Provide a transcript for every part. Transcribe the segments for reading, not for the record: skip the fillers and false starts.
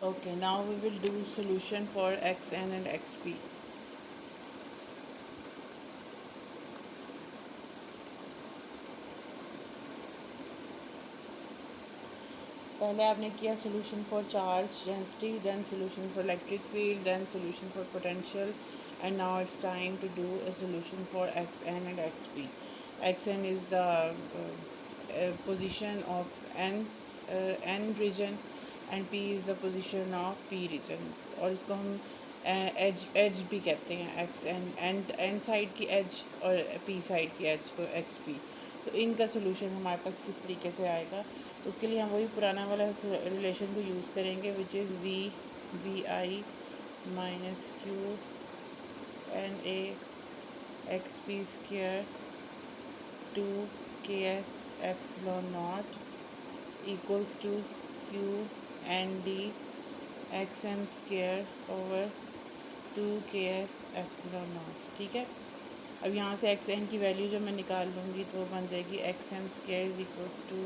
Okay, now we will do solution for xn and xp. پہلے آپ نے کیا solution for charge density, then solution for electric field, then solution for potential, and now it's time to do a solution for xn and xp. xn is the position of n region and p is the position of p region. اور اس کو ہم age بھی کہتے ہیں x N side کی age اور P side کی age کو ایکس پی. تو ان کا سلوشن ہمارے پاس کس طریقے سے آئے گا؟ اس کے لیے ہم وہی پرانا والا ریلیشن کو یوز کریں گے which is V B I minus Q N A X P square two K S epsilon naught equals to Q N D X N square over two K S epsilon naught. ٹھیک ہے، اب یہاں سے x N کی value جب میں نکال لوں گی تو بن جائے گی X N square is equals to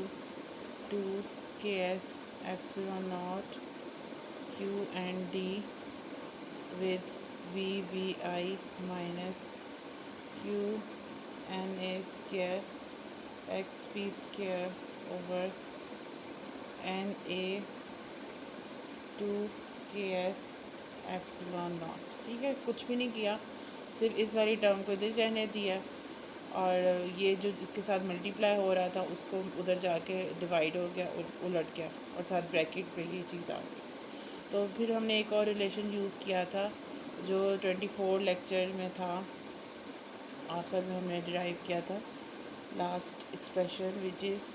two K S epsilon naught Q N D with V B I minus Q N A square X P square over N A two K S epsilon naught. ٹھیک ہے، کچھ بھی نہیں کیا، صرف اس والی term کو ادھر رہنے دیا اور یہ جو اس کے ساتھ ملٹی پلائی ہو رہا تھا اس کو ادھر جا کے ڈیوائڈ ہو گیا اور الٹ گیا اور ساتھ بریکٹ پہ یہ چیز آ گئی. تو پھر ہم نے ایک اور ریلیشن یوز کیا تھا جو 24 لیکچر میں تھا، آخر میں ہم نے ڈرائیو کیا تھا last expression which is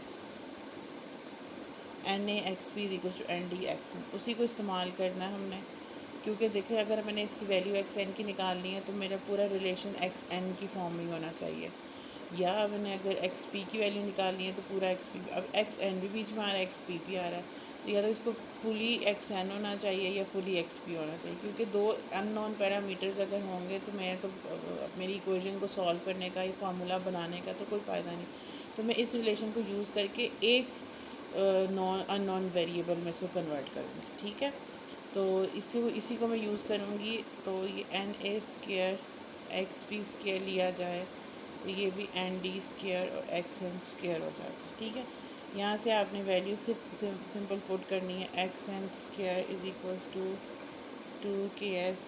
N A X P is equals to N D X N. اسی کو استعمال کرنا ہے ہم نے، کیونکہ دیکھیں اگر میں نے اس کی ویلیو ایکس این کی نکالنی ہے تو میرا پورا ریلیشن ایکس این کی فارم میں ہونا چاہیے، یا میں نے اگر ایکس پی کی ویلیو نکالنی ہے تو پورا ایکس پی. اب ایکس این بھی بیچ میں آ رہا ہے، ایکس پی بھی آ رہا ہے، تو یا تو اس کو فلی ایکس این ہونا چاہیے یا فلی ایکس پی ہونا چاہیے، کیونکہ دو ان نون پیرامیٹرز اگر ہوں گے تو میں تو میری ایکویژن کو سالو کرنے کا یا فارمولا بنانے کا تو کوئی فائدہ نہیں. تو میں اس ریلیشن کو یوز کر کے ایک ان نون ویریبل میں اس کو کنورٹ کروں گی. ٹھیک ہے، تو اسی کو میں یوز کروں گی. تو یہ N A square X P square لیا جائے تو یہ بھی این ڈی اسکیئر اور ایکس این اسکیئر ہو جاتا ہے. ٹھیک ہے، یہاں سے آپ نے ویلیو صرف سمپل پٹ کرنی ہے، X N square is equals to two K S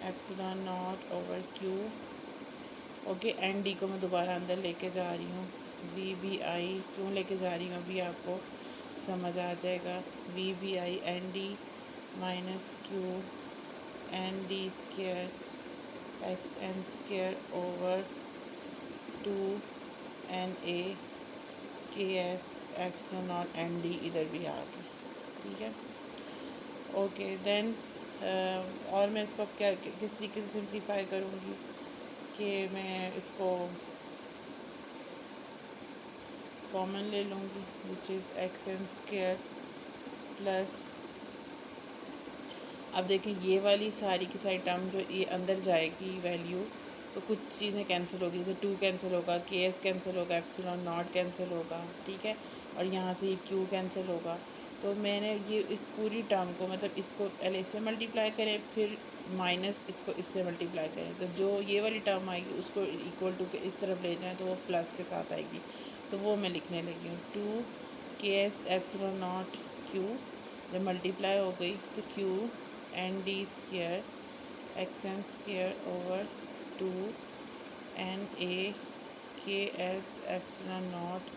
epsilon naught over Q. Okay, N D کو میں دوبارہ اندر لے کے جا رہی ہوں، وی بی آئی کیوں لے کے جا رہی ہوں ابھی آپ کو سمجھ آ جائے گا. V B I N D minus Q N D square X N square over two N A K S epsilon naught N D ادھر بھی آ گئی. ٹھیک ہے، اوکے دین اور میں اس کو کیا کس طریقے سے سمپلیفائی کروں گی کہ میں اس کو کامن لے لوں گی وچ از ایکس این اسکیئر پلس. اب دیکھیں یہ والی ساری کی ساری ٹرم جو یہ اندر جائے گی ویلیو تو کچھ چیزیں کینسل ہوگی، جیسے 2 کینسل ہوگا، کے ایس کینسل ہوگا، ایپسلون ناٹ کینسل ہوگا. ٹھیک ہے، اور یہاں سے یہ کیو کینسل ہوگا. تو میں نے یہ اس پوری ٹرم کو مطلب اس کو پہلے اس سے ملٹیپلائی کریں پھر مائنس اس کو اس سے ملٹیپلائی کریں، تو جو یہ والی ٹرم آئے گی اس کو ایکول ٹو کے اس طرف لے جائیں تو وہ پلس کے ساتھ آئے گی. تو وہ میں لکھنے لگی ہوں 2 کے ایس ایپسلون ناٹ کیو، جب ملٹیپلائی ہو گئی تو Q N D square X N square over 2 N A K S epsilon naught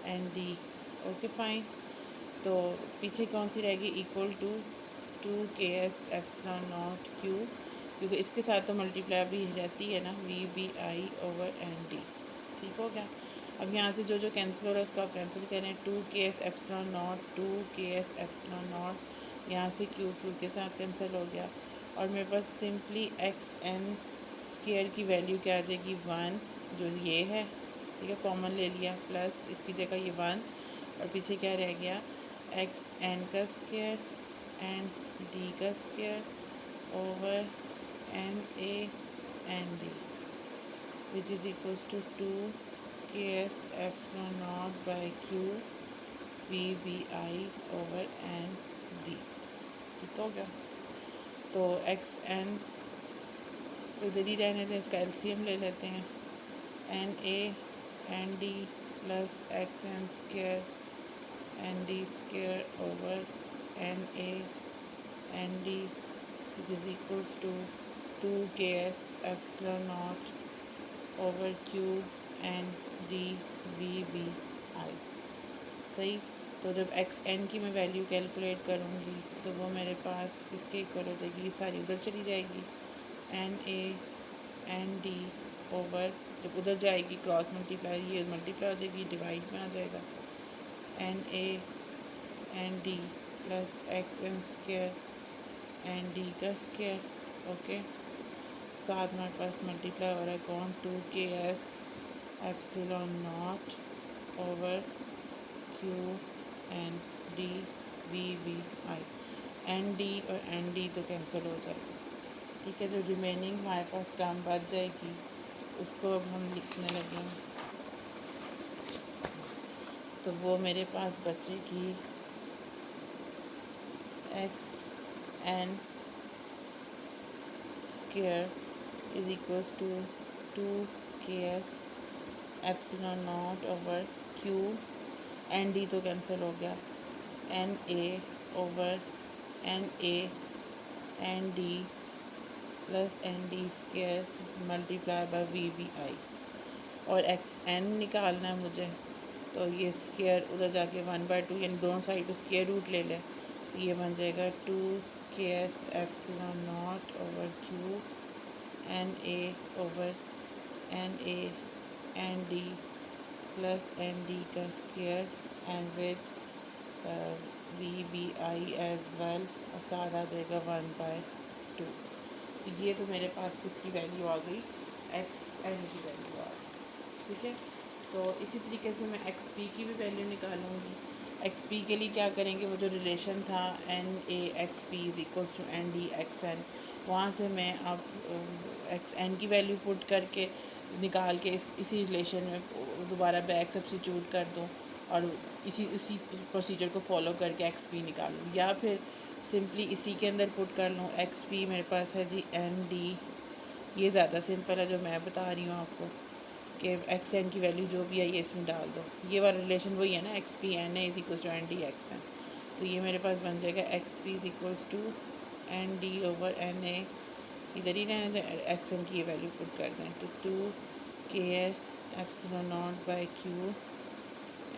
N D. Okay fine, تو پیچھے کون سی رہے گی؟ Equal to 2 K S epsilon naught کیو، کیونکہ اس کے ساتھ تو ملٹیپلائی ابھی رہتی ہے نا، V B I over N D. ٹھیک ہو گیا. اب یہاں سے جو جو کینسل ہو رہا ہے اس کو آپ کینسل کریں. 2 K S epsilon not 2 K S epsilon not, یہاں سے کیو کیو کے ساتھ کینسل ہو گیا اور میرے پاس سمپلی ایکس این اسکیئر کی ویلیو کیا آ جائے گی 1 جو یہ ہے. ٹھیک ہے، کامن لے لیا پلس اس کی جگہ یہ 1 اور پیچھے کیا رہ گیا ایکس این کا اسکیئر این ڈی کا square over N A N D which is equals to 2 K S epsilon naught by Q V B I over N D. ٹھیک ہو گیا. تو ایکس این کو ادھر ہی رہنے دیں, اس کا ایلسیم لے لیتے ہیں. N A N D plus X N square N D square over N A N D which is equals to 2 ks epsilon naught over q and d v b I. صحیح. تو جب ایکس این کی میں value calculate کروں گی تو وہ میرے پاس کس کے ایکول ہو جائے گی, یہ ساری ادھر چلی جائے گی. N A N D over, جب ادھر جائے گی کراس ملٹیپلائی, یہ ملٹیپلائی ہو جائے گی, ڈیوائڈ میں آ جائے گا. N A N D plus X N square N D کا اسکیئر. اوکے, ساتھ ہمارے پاس ملٹیپلائی ہو رہا ہے کون, 2 ks epsilon naught over Q N D V B I. N D اور این ڈی تو کینسل ہو جائے گا. ٹھیک ہے, جو ریمیننگ ہمارے پاس ٹرم بچ جائے گی اس کو اب ہم لکھنے لگیں. تو وہ میرے پاس بچے گی X N square is equals to 2 ks epsilon naught over Q, N D تو کینسل ہو گیا, N A over N A N D plus N D square multiply by V B I. اور ایکس این نکالنا ہے مجھے, تو یہ square ادھر جا کے 1/2 یعنی دونوں سائڈ پہ اسکیئر روٹ لے لیں, تو یہ بن جائے گا 2 ks epsilon naught over Q N A over N A N D plus N D کا square and with V B I as well, اور ساتھ آ جائے گا 1/2. تو یہ تو میرے پاس کس کی ویلیو آ گئی, ایکس این کی ویلیو آ گئی. ٹھیک ہے, تو اسی طریقے سے میں ایکس پی کی بھی ویلیو نکالوں گی. ایکس پی کے لیے کیا کریں گے, وہ جو ریلیشن تھا N A X P is equals to N D X N, وہاں سے میں اب ایکس این کی ویلیو پٹ کر کے نکال کے اسی ریلیشن میں دوبارہ بیک سبسٹیچیوٹ کر دوں اور اسی پروسیجر کو فالو کر کے ایکس پی نکالوں, یا پھر سمپلی اسی کے اندر پٹ کر لوں. ایکس پی میرے پاس ہے جی این ڈی, یہ زیادہ سمپل ہے جو میں بتا رہی ہوں آپ کو کہ ایکس این کی ویلیو جو بھی ہے یہ اس میں ڈال دو. یہ والا ریلیشن وہی ہے نا, X P N A is equals to N D X N. تو یہ میرے پاس بن جائے گا X P is equals to N D over N A, ادھر ہی رہنے دیں, ایکس این کی یہ ویلیو پٹ کر دیں. تو 2 ks epsilon naught by Q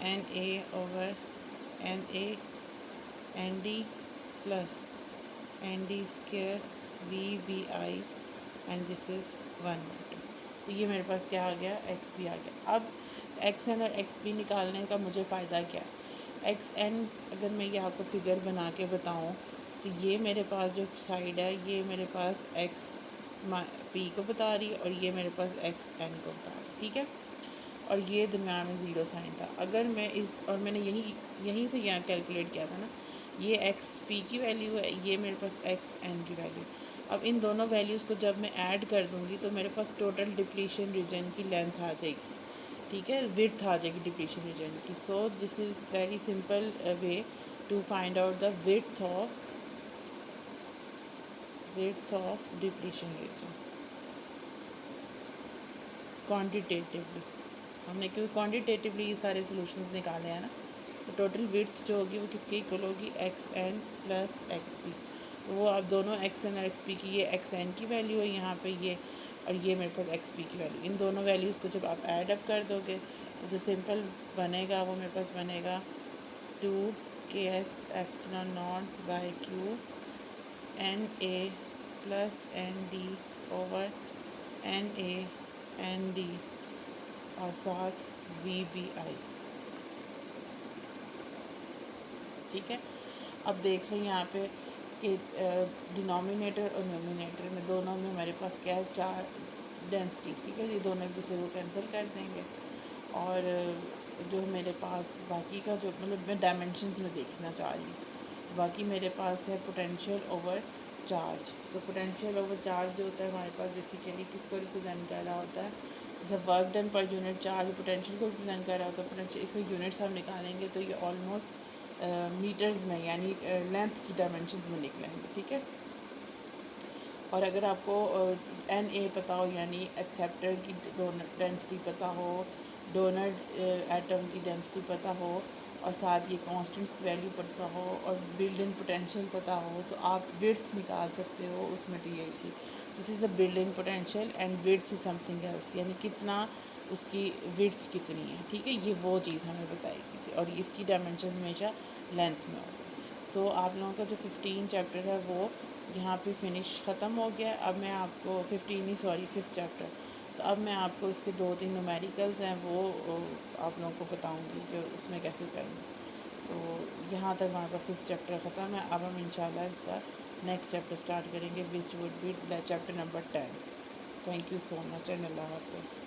N A over N A N D plus N D square V B I and this is 1/2. تو یہ میرے پاس کیا آ گیا, ایکس پی آ گیا. اب ایکس این اور ایکس پی نکالنے کا مجھے فائدہ کیا ہے. ایکس این اگر میں یہ آپ کو فگر بنا کے بتاؤں تو یہ میرے پاس جو سائڈ ہے یہ میرے پاس ایکس پی کو بتا رہی ہے اور یہ میرے پاس ایکس این کو بتا رہی ہے. ٹھیک ہے, اور یہ درمیان میں 0 سائن تھا. اگر میں اور میں نے یہیں سے یہاں کیلکولیٹ کیا تھا نا, یہ ایکس پی کی ویلیو ہے, یہ میرے پاس ایکس این کی ویلیو. اب ان دونوں ویلیوز کو جب میں ایڈ کر دوں گی تو میرے پاس ٹوٹل ڈپلیشن ریجن کی لینتھ آ جائے گی. ٹھیک ہے, وڈتھ آ جائے گی ڈپلیشن ریجن کی. So this is very simple way to find out the width of depletion region quantitatively. ہم نے کیونکہ کوانٹیٹیولی یہ سارے سولوشنز نکالے ہیں نا, تو ٹوٹل وڈتھ جو ہوگی وہ کس کی ایکول ہوگی, ایکس این پلس ایکس پی. تو وہ اب دونوں ایکس این اور ایکس پی کی, یہ ایکس این کی ویلیو ہے یہاں پہ یہ, اور یہ میرے پاس ایکس پی کی ویلیو. ان دونوں ویلیوز کو جب آپ ایڈ اپ کر دو گے تو جو سمپل بنے گا وہ میرے پاس بنے گا 2 ks epsilon naught by Q N A plus N D over N A N D اور ساتھ وی بی آئی. ٹھیک ہے, اب دیکھ لیں یہاں پہ کہ ڈینومینیٹر اور نومینیٹر میں دونوں میں ہمارے پاس کیا ہے, 4 ڈینسٹی. ٹھیک ہے, یہ دونوں ایک دوسرے کو کینسل کر دیں گے, اور جو میرے پاس باقی کا جو مطلب میں ڈائمنشنز میں دیکھنا چاہ رہی ہوں, تو باقی میرے پاس ہے پوٹینشیل اوور چارج. تو پوٹینشیل اوور چارج جو ہوتا ہے ہمارے پاس بیسیکلی کس کو ریپرزینٹ کر رہا ہوتا ہے, جیسے work done per unit charge potential کو ریپرزینٹ کر رہا ہوتا ہے. پوٹینشیل اس کو یونٹس ہم نکالیں گے تو یہ آلموسٹ میٹرز میں یعنی لینتھ کی ڈائمنشنز میں نکلیں گے، ٹھیک ہے. اور اگر آپ کو این اے پتہ ہو یعنی ایکسیپٹر کی ڈینسٹی پتہ ہو، ڈونر ایٹم کی ڈینسٹی پتہ ہو، اور ساتھ یہ کانسٹنٹس کی ویلیو پتہ ہو، اور بلڈ ان پوٹینشیل پتہ ہو، تو آپ وڈتھ نکال سکتے ہو اس مٹیریل کی. This is a built in potential and width is something else, یعنی کتنا اس کی وڈتھ کتنی ہے، ٹھیک ہے. یہ وہ چیز ہمیں بتائی گئی تھی، اور اس کی ڈائمنشن ہمیشہ لینتھ میں ہوگی. تو آپ لوگوں کا جو 15 چیپٹر ہے وہ یہاں پہ فنش ختم ہو گیا. اب میں آپ کو 5th چیپٹر، تو اب میں آپ کو اس کے 2-3 نومیریکلز ہیں وہ آپ لوگوں کو بتاؤں گی کہ اس میں کیسے کرنا. تو یہاں تک ہمارے پاس 5th چیپٹر ختم ہے. اب ہم انشاءاللہ اس کا نیکسٹ چیپٹر اسٹارٹ کریں گے which would be chapter number 10. Thank you so much and اللہ حافظ.